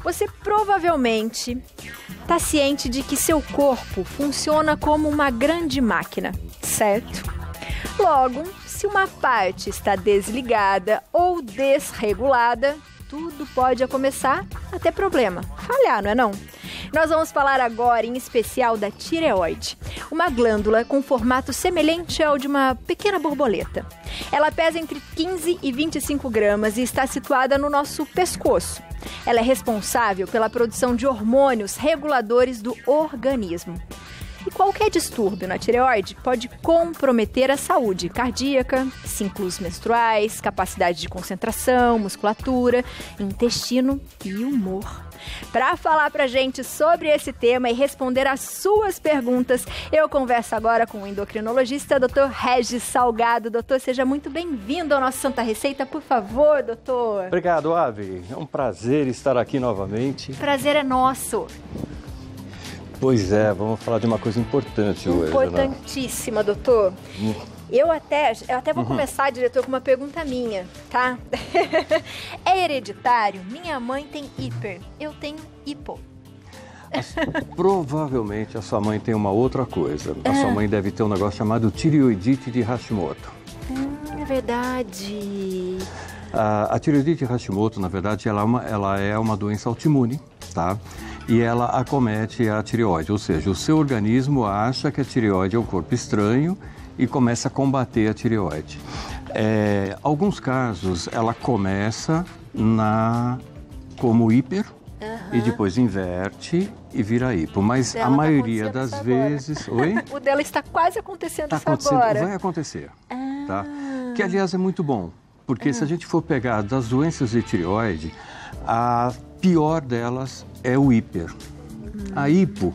Você provavelmente está ciente de que seu corpo funciona como uma grande máquina, certo? Logo, se uma parte está desligada ou desregulada, tudo pode começar a ter problema, falhar, não é não? Nós vamos falar agora em especial da tireoide, uma glândula com formato semelhante ao de uma pequena borboleta. Ela pesa entre 15 e 25 gramas e está situada no nosso pescoço. Ela é responsável pela produção de hormônios reguladores do organismo. E qualquer distúrbio na tireoide pode comprometer a saúde cardíaca, ciclos menstruais, capacidade de concentração, musculatura, intestino e humor. Para falar pra gente sobre esse tema e responder às suas perguntas, eu converso agora com o endocrinologista, Dr. Regis Salgado. Doutor, seja muito bem-vindo ao nosso Santa Receita, por favor, doutor. Obrigado, Ave. É um prazer estar aqui novamente. Prazer é nosso. Pois é, vamos falar de uma coisa importante hoje. Importantíssima, doutor. Eu até vou começar, diretor, com uma pergunta minha, tá? É hereditário? Minha mãe tem hiper, eu tenho hipo. Provavelmente a sua mãe tem uma outra coisa. A sua mãe deve ter um negócio chamado tireoidite de Hashimoto. É verdade. A tireoidite de Hashimoto, na verdade, ela é uma doença autoimune, tá? E ela acomete a tireoide, ou seja, o seu organismo acha que a tireoide é um corpo estranho e começa a combater a tireoide. Alguns casos, ela começa como hiper e depois inverte e vira hipo, mas a maioria das vezes... Oi? O dela está quase acontecendo agora. Vai acontecer, tá? Que, aliás, é muito bom, porque se a gente for pegar das doenças de tireoide, a pior delas é o hiper. A hipo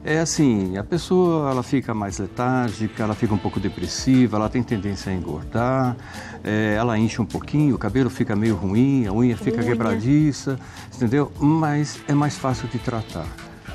é assim, a pessoa ela fica mais letárgica, ela fica um pouco depressiva, ela tem tendência a engordar, ela enche um pouquinho, o cabelo fica meio ruim, a unha fica quebradiça, entendeu? Mas é mais fácil de tratar.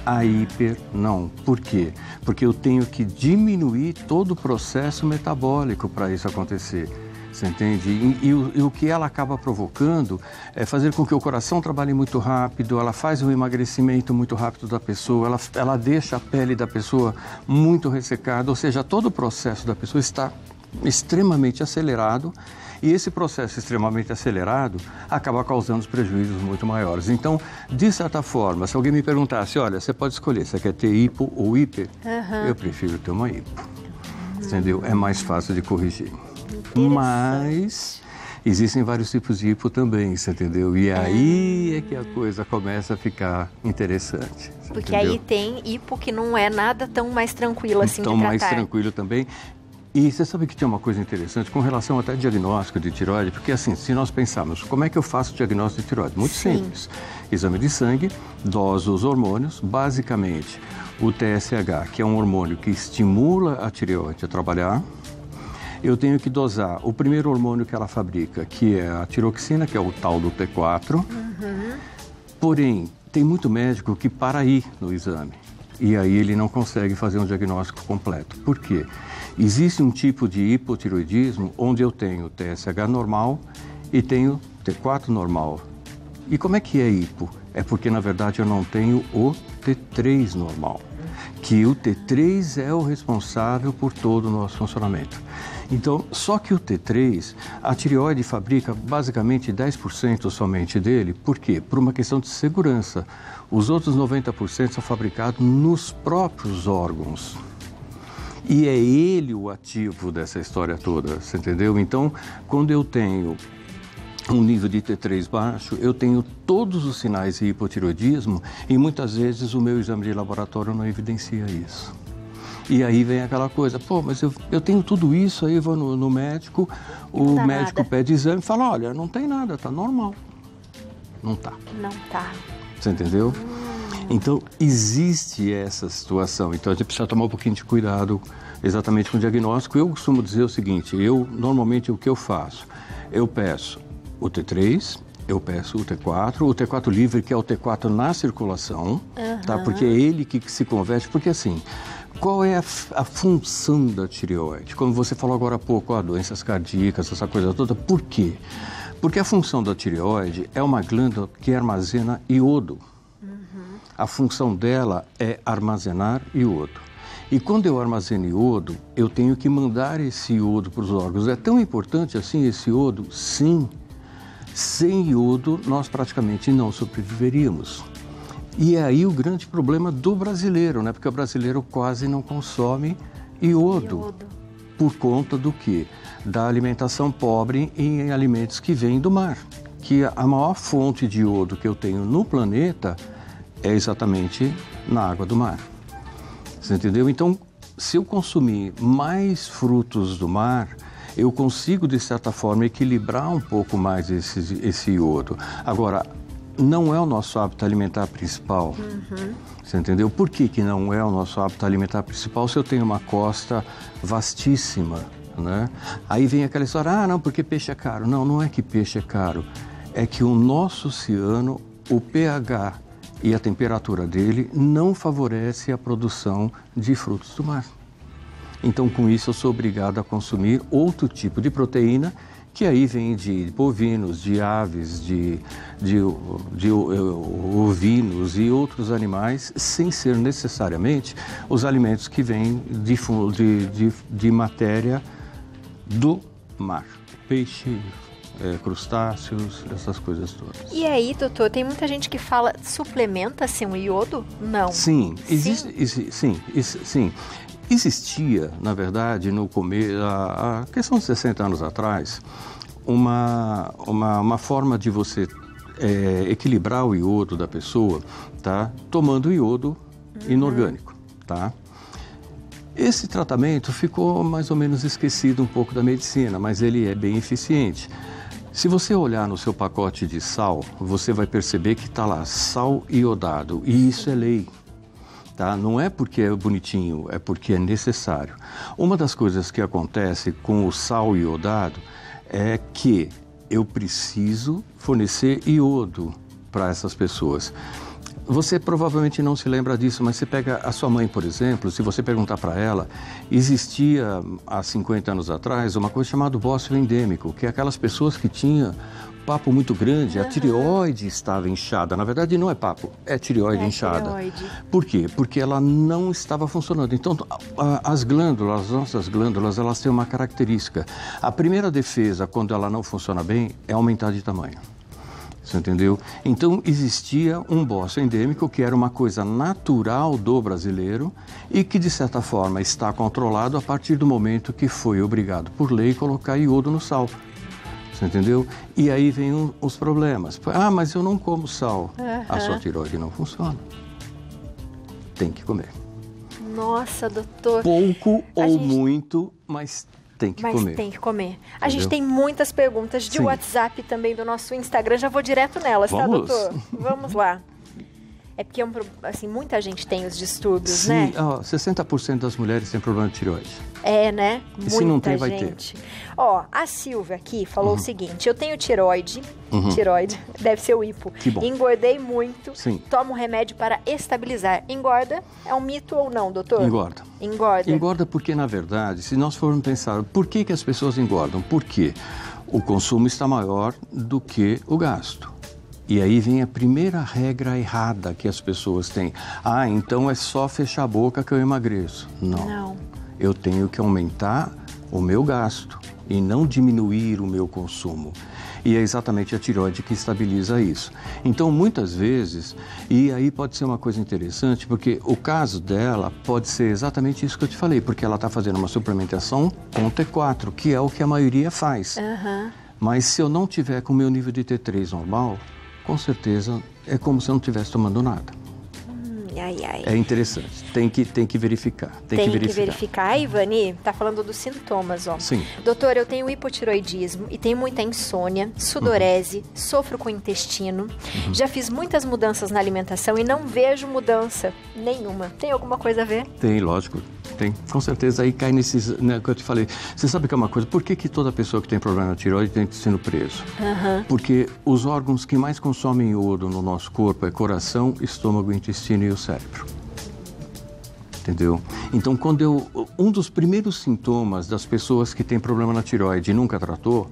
A hiper, não. Por quê? Porque eu tenho que diminuir todo o processo metabólico para isso acontecer. Você entende? E o que ela acaba provocando é fazer com que o coração trabalhe muito rápido, ela faz um emagrecimento muito rápido da pessoa, ela deixa a pele da pessoa muito ressecada, ou seja, todo o processo da pessoa está extremamente acelerado e esse processo extremamente acelerado acaba causando prejuízos muito maiores. Então, de certa forma, se alguém me perguntasse, olha, você pode escolher, você quer ter hipo ou hiper? Eu prefiro ter uma hipo, entendeu? É mais fácil de corrigir. Mas existem vários tipos de hipo também, você entendeu? E aí é que a coisa começa a ficar interessante. Porque entendeu? Aí tem hipo que não é nada tão mais tranquilo assim de tratar. Tão mais tranquilo também. E você sabe que tem uma coisa interessante com relação até ao diagnóstico de tireoide, porque assim, se nós pensarmos, como é que eu faço o diagnóstico de tireoide? Muito simples. Exame de sangue, doso os hormônios, basicamente o TSH, que é um hormônio que estimula a tireoide a trabalhar. Eu tenho que dosar o primeiro hormônio que ela fabrica, que é a tiroxina, que é o tal do T4. Porém, tem muito médico que para aí no exame. E aí ele não consegue fazer um diagnóstico completo. Por quê? Existe um tipo de hipotiroidismo onde eu tenho TSH normal e tenho T4 normal. E como é que é hipo? É porque, na verdade, eu não tenho o T3 normal. Que o T3 é o responsável por todo o nosso funcionamento. Então, só que o T3, a tireoide fabrica basicamente 10% somente dele. Por quê? Por uma questão de segurança. Os outros 90% são fabricados nos próprios órgãos. E é ele o ativo dessa história toda, você entendeu? Então, quando eu tenho um nível de T3 baixo, eu tenho todos os sinais de hipotireoidismo e muitas vezes o meu exame de laboratório não evidencia isso. E aí vem aquela coisa, pô, mas eu tenho tudo isso, aí eu vou no médico, o médico pede exame e fala, olha, não tem nada, tá normal. Não tá. Não tá. Você entendeu? Então, existe essa situação. Então, a gente precisa tomar um pouquinho de cuidado exatamente com o diagnóstico. Eu costumo dizer o seguinte, normalmente, o que eu faço? Eu peço o T3, eu peço o T4 livre, que é o T4 na circulação, tá? Porque é ele que se converte, porque assim, qual é a função da tireoide? Como você falou agora há pouco, doenças cardíacas, essa coisa toda, por quê? Porque a função da tireoide é uma glândula que armazena iodo. A função dela é armazenar iodo. E quando eu armazeno iodo, eu tenho que mandar esse iodo para os órgãos. É tão importante assim esse iodo? Sim. Sem iodo, nós praticamente não sobreviveríamos. E é aí o grande problema do brasileiro, né? Porque o brasileiro quase não consome iodo. Por conta do quê? Da alimentação pobre em alimentos que vêm do mar. Que a maior fonte de iodo que eu tenho no planeta é exatamente na água do mar. Você entendeu? Então, se eu consumir mais frutos do mar, eu consigo, de certa forma, equilibrar um pouco mais esse iodo. Agora, não é o nosso hábito alimentar principal. Você entendeu? Por que não é o nosso hábito alimentar principal se eu tenho uma costa vastíssima, né? Aí vem aquela história, não, porque peixe é caro. Não, não é que peixe é caro. É que o nosso oceano, o pH e a temperatura dele não favorece a produção de frutos do mar. Então, com isso, eu sou obrigado a consumir outro tipo de proteína, que aí vem de bovinos, de aves, de ovinos e outros animais, sem ser necessariamente os alimentos que vêm de matéria do mar. Peixe, crustáceos, essas coisas todas. E aí, doutor, tem muita gente que fala, suplementa-se um iodo? Não. Sim, sim. Existia, na verdade, no começo, a questão de 60 anos atrás, uma forma de você equilibrar o iodo da pessoa, tá? Tomando iodo inorgânico, tá? Esse tratamento ficou mais ou menos esquecido um pouco da medicina, mas ele é bem eficiente. Se você olhar no seu pacote de sal, você vai perceber que está lá sal iodado, e isso é lei. Tá? Não é porque é bonitinho, é porque é necessário. Uma das coisas que acontece com o sal iodado é que eu preciso fornecer iodo para essas pessoas. Você provavelmente não se lembra disso, mas você pega a sua mãe, por exemplo, se você perguntar para ela, existia há 50 anos atrás uma coisa chamada bócio endêmico, que é aquelas pessoas que tinham papo muito grande, a tireoide estava inchada. Na verdade, não é papo, é tireoide inchada. Tireoide. Por quê? Porque ela não estava funcionando. Então, as nossas glândulas, elas têm uma característica. A primeira defesa, quando ela não funciona bem, é aumentar de tamanho. Você entendeu? Então, existia um bócio endêmico, que era uma coisa natural do brasileiro e que, de certa forma, está controlado a partir do momento que foi obrigado por lei colocar iodo no sal. Você entendeu? E aí vem os problemas. Mas eu não como sal. A sua tireoide não funciona. Tem que comer. Nossa, doutor. Pouco ou muito, mas tem que comer. Mas tem que comer. A gente tem muitas perguntas de WhatsApp também do nosso Instagram. Já vou direto nelas, tá, doutor? Vamos lá. É porque, assim, muita gente tem os distúrbios, né? 60% das mulheres têm problema de tireoide. É, né? E se não tem, vai ter. Ó, a Silvia aqui falou o seguinte, eu tenho tireoide, deve ser o hipo. Que bom. Engordei muito, tomo remédio para estabilizar. Engorda? É um mito ou não, doutor? Engorda. Engorda. Engorda porque, na verdade, se nós formos pensar, por que as pessoas engordam? Porque o consumo está maior do que o gasto. E aí vem a primeira regra errada que as pessoas têm. Então é só fechar a boca que eu emagreço. Não. Eu tenho que aumentar o meu gasto e não diminuir o meu consumo. E é exatamente a tireoide que estabiliza isso. Então, muitas vezes, e aí pode ser uma coisa interessante, porque o caso dela pode ser exatamente isso que eu te falei, porque ela está fazendo uma suplementação com T4, que é o que a maioria faz. Mas se eu não tiver com o meu nível de T3 normal, com certeza é como se eu não estivesse tomando nada. É interessante, tem que verificar. Tem que verificar. A Ivani está falando dos sintomas, ó. Sim. Doutor, eu tenho hipotiroidismo e tenho muita insônia, sudorese, sofro com o intestino. Já fiz muitas mudanças na alimentação e não vejo mudança nenhuma. Tem alguma coisa a ver? Tem, lógico. Tem, com certeza. Aí cai nesses, né, que eu te falei. Você sabe que é uma coisa, por que toda pessoa que tem problema na tireoide tem intestino preso? Porque os órgãos que mais consomem iodo no nosso corpo é coração, estômago, intestino e o cérebro. Entendeu? Então, um dos primeiros sintomas das pessoas que têm problema na tireoide e nunca tratou,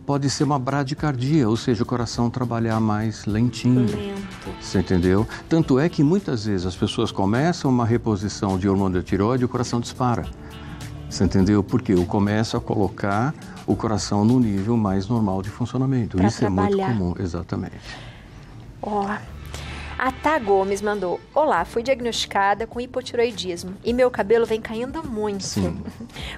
pode ser uma bradicardia, ou seja, o coração trabalhar mais lentinho. Lento. Você entendeu? Tanto é que muitas vezes as pessoas começam uma reposição de hormônio da tireoide e o coração dispara. Você entendeu? Porque eu começo a colocar o coração no nível mais normal de funcionamento. Pra Isso trabalhar. é muito comum, exatamente. Ó, a Tá Gomes mandou: olá, fui diagnosticada com hipotireoidismo e meu cabelo vem caindo muito. Sim.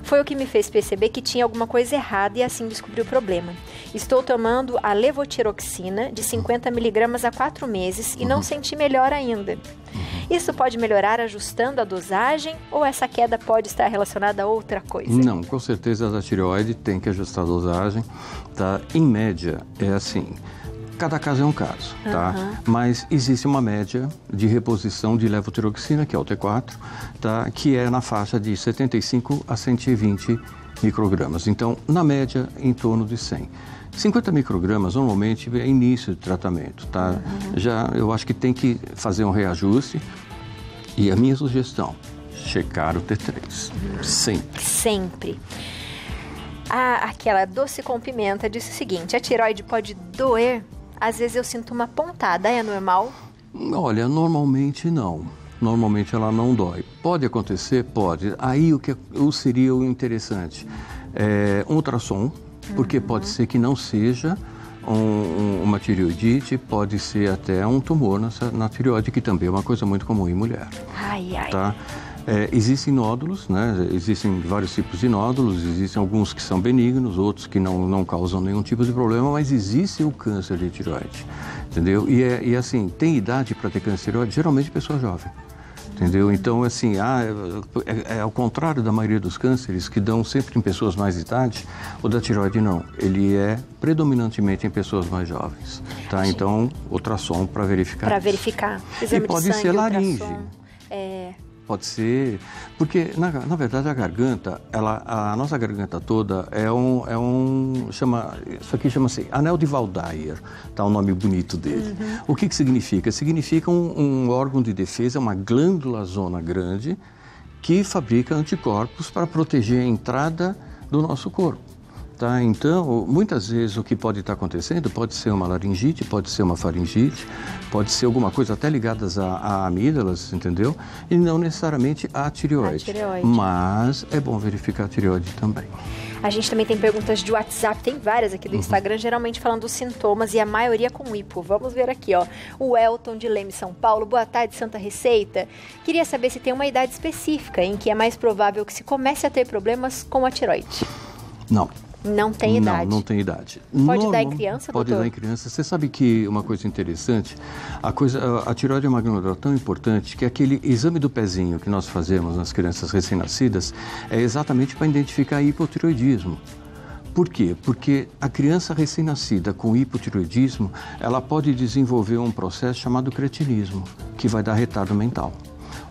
Foi o que me fez perceber que tinha alguma coisa errada e assim descobri o problema. Estou tomando a levotiroxina de 50 mg há 4 meses e não senti melhor ainda. Isso pode melhorar ajustando a dosagem ou essa queda pode estar relacionada a outra coisa? Não, com certeza a tireoide tem que ajustar a dosagem, tá? Em média, é assim, cada caso é um caso, tá? Mas existe uma média de reposição de levotiroxina, que é o T4, tá? Que é na faixa de 75 a 120 microgramas. Então, na média, em torno de 100. 50 microgramas, normalmente, é início de tratamento, tá? Já, eu acho que tem que fazer um reajuste. E a minha sugestão, checar o T3. Sempre. Sempre. Aquela doce com pimenta disse o seguinte: a tireoide pode doer? Às vezes eu sinto uma pontada, é normal? Olha, normalmente não. Normalmente ela não dói. Pode acontecer? Pode. Aí o que seria o interessante? Um ultrassom, porque pode ser que não seja uma tireoidite, pode ser até um tumor na tireoide, que também é uma coisa muito comum em mulher. Ai, ai. Tá? Existem nódulos, né? Existem vários tipos de nódulos, existem alguns que são benignos, outros que não causam nenhum tipo de problema, mas existe o câncer de tireoide, entendeu? E assim, tem idade para ter câncer de tireoide? Geralmente pessoa jovem. Entendeu? Então, assim, ao contrário da maioria dos cânceres, que dão sempre em pessoas mais de idade, o da tireoide não. Ele é predominantemente em pessoas mais jovens, tá? Então, ultrassom para verificar. Para verificar. Exame e pode de sangue, ser laringe. ultrassom. Pode ser, porque na verdade a garganta, a nossa garganta toda isso aqui chama-se anel de Waldeyer, tá, o nome bonito dele. O que significa? Significa um órgão de defesa, uma glândula zona grande que fabrica anticorpos para proteger a entrada do nosso corpo. Tá? Então, muitas vezes o que pode estar acontecendo pode ser uma laringite, pode ser uma faringite, pode ser alguma coisa até ligada a amígdalas, entendeu? E não necessariamente a tireoide. Mas é bom verificar a tireoide também. A gente também tem perguntas de WhatsApp, tem várias aqui do Instagram, geralmente falando dos sintomas e a maioria com hipo. Vamos ver aqui, ó. O Elton de Leme, São Paulo. Boa tarde, Santa Receita. Queria saber se tem uma idade específica em que é mais provável que se comece a ter problemas com a tireoide. Não. Não tem idade? Não tem idade. Pode dar em criança, Pode doutor? dar em criança. Você sabe que uma coisa interessante, a tireoide é uma glândula tão importante que aquele exame do pezinho que nós fazemos nas crianças recém-nascidas é exatamente para identificar hipotireoidismo. Por quê? Porque a criança recém-nascida com hipotireoidismo, ela pode desenvolver um processo chamado cretinismo, que vai dar retardo mental.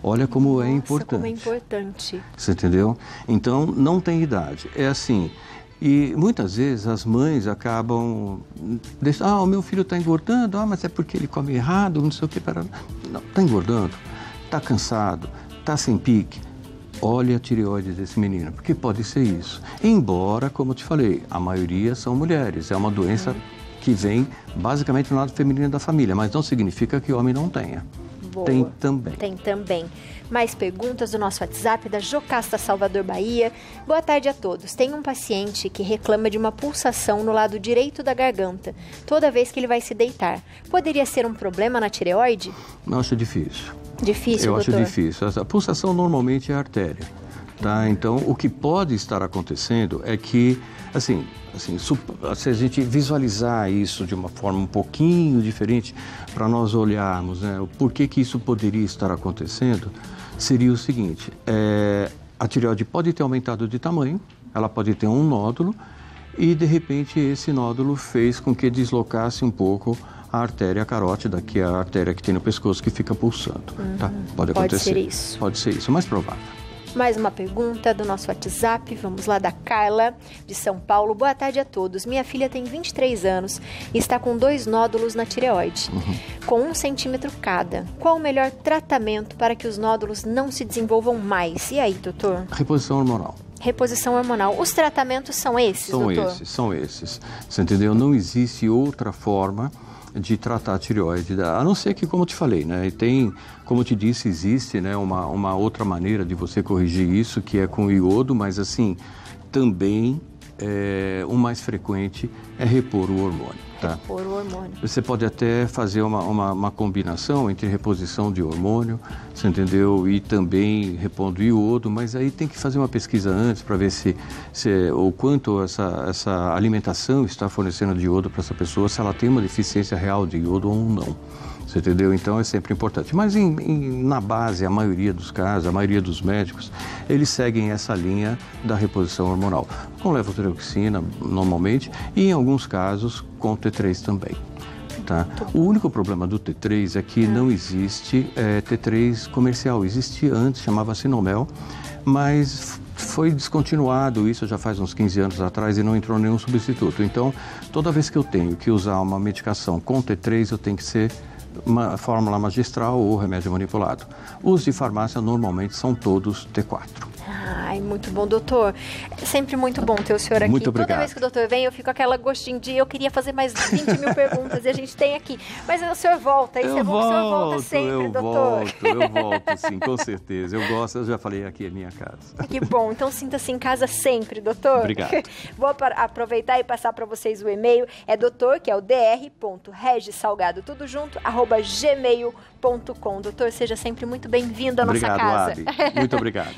Olha como é importante. Como é importante. Você entendeu? Então, não tem idade. É assim... E muitas vezes as mães acabam deixando, o meu filho está engordando, mas é porque ele come errado, não sei o que. Não, está engordando, está cansado, está sem pique. Olha a tireoide desse menino, porque pode ser isso. Embora, como eu te falei, a maioria são mulheres, é uma doença que vem basicamente do lado feminino da família, mas não significa que o homem não tenha. Boa. Tem também. Tem também. Mais perguntas do nosso WhatsApp, da Jocasta Salvador, Bahia. Boa tarde a todos. Tem um paciente que reclama de uma pulsação no lado direito da garganta, toda vez que ele vai se deitar. Poderia ser um problema na tireoide? Eu acho difícil. Difícil, Eu doutor? acho difícil. A pulsação normalmente é a artéria. Tá? Então, o que pode estar acontecendo é que, assim, se a gente visualizar isso de uma forma um pouquinho diferente, para nós olharmos, né, o porquê que isso poderia estar acontecendo, seria o seguinte: a tireoide pode ter aumentado de tamanho, ela pode ter um nódulo, e de repente esse nódulo fez com que deslocasse um pouco a artéria carótida, que é a artéria que tem no pescoço que fica pulsando. Tá? Pode acontecer. Pode ser isso. Pode ser isso, mais provável. Mais uma pergunta do nosso WhatsApp, vamos lá, da Carla, de São Paulo. Boa tarde a todos. Minha filha tem 23 anos e está com 2 nódulos na tireoide, com 1 centímetro cada. Qual o melhor tratamento para que os nódulos não se desenvolvam mais? E aí, doutor? Reposição hormonal. Reposição hormonal. Os tratamentos são esses, doutor? São esses. Você entendeu? Não existe outra forma de tratar a tireoide, a não ser que, como eu te falei, né, e tem, como eu te disse, existe, né, uma outra maneira de você corrigir isso, que é com iodo, mas assim, também o mais frequente é repor o hormônio. Tá? Repor o hormônio. Você pode até fazer uma combinação entre reposição de hormônio, você entendeu? E também repondo iodo, mas aí tem que fazer uma pesquisa antes para ver se o quanto essa alimentação está fornecendo de iodo para essa pessoa, se ela tem uma deficiência real de iodo ou não. Você entendeu? Então é sempre importante. Mas na base, a maioria dos casos, a maioria dos médicos, eles seguem essa linha da reposição hormonal. Com levotiroxina, normalmente, e em alguns casos com T3 também. Tá? O único problema do T3 é que não existe T3 comercial. Existia antes, chamava Sinomel, mas foi descontinuado isso já faz uns 15 anos atrás e não entrou nenhum substituto. Então, toda vez que eu tenho que usar uma medicação com T3, eu tenho que ser uma fórmula magistral ou remédio manipulado. Os de farmácia normalmente são todos T4. Ai, muito bom, doutor. É sempre muito bom ter o senhor aqui. Muito obrigado. Toda vez que o doutor vem, eu fico com aquela gostinho de eu queria fazer mais 20 mil perguntas e a gente tem aqui. Mas o senhor volta, isso é bom que o senhor volta sempre, doutor. Eu volto, sim, com certeza. Eu gosto, eu já falei, aqui é minha casa. Que bom, então sinta-se em casa sempre, doutor. Obrigado. Vou aproveitar e passar para vocês o e-mail. É doutor, que é o dr.regisalgado, tudo junto, @gmail.com. Doutor, seja sempre muito bem-vindo à nossa casa. Obrigado, Abi. Muito obrigado.